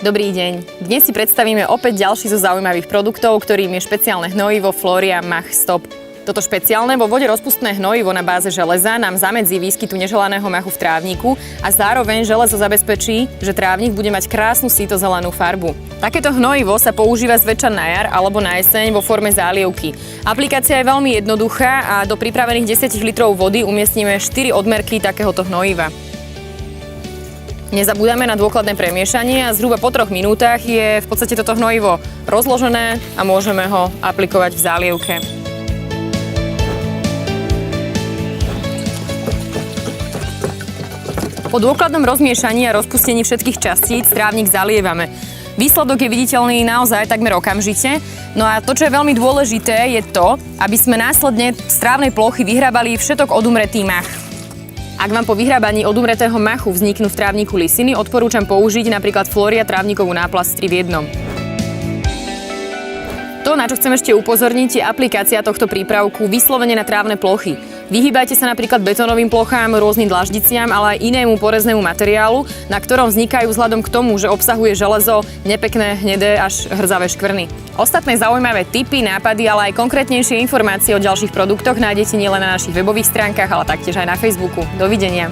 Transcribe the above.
Dobrý deň. Dnes si predstavíme opäť ďalší zo zaujímavých produktov, ktorým je špeciálne hnojivo Floria Mach Stop. Toto špeciálne vo vode rozpustné hnojivo na báze železa nám zamedzí výskytu neželaného machu v trávniku a zároveň železo zabezpečí, že trávnik bude mať krásnu sytozelenú farbu. Takéto hnojivo sa používa zväčša na jar alebo na jeseň vo forme zálievky. Aplikácia je veľmi jednoduchá a do pripravených 10 litrov vody umiestnime 4 odmerky takéhoto hnojiva. Nezabúdame na dôkladné premiešanie a zhruba po 3 minútach je v podstate toto hnojivo rozložené a môžeme ho aplikovať v zálievke. Po dôkladnom rozmiešaní a rozpustení všetkých častíc trávnik zalievame. Výsledok je viditeľný naozaj takmer okamžite, no a to, čo je veľmi dôležité, je to, aby sme následne z trávnej plochy vyhrábali všetok odumretý mach. Ak vám po vyhrábaní odumretého machu vzniknú v trávniku lisiny, odporúčam použiť napríklad Floria trávnikovú náplasť 3 v 1. To, na čo chcem ešte upozorniť, je aplikácia tohto prípravku vyslovene na trávne plochy. Vyhýbajte sa napríklad betónovým plochám, rôznym dlaždiciam, ale aj inému poreznému materiálu, na ktorom vznikajú vzhľadom k tomu, že obsahuje železo, nepekné, hnedé až hrdzavé škvrny. Ostatné zaujímavé tipy, nápady, ale aj konkrétnejšie informácie o ďalších produktoch nájdete nielen na našich webových stránkach, ale taktiež aj na Facebooku. Dovidenia.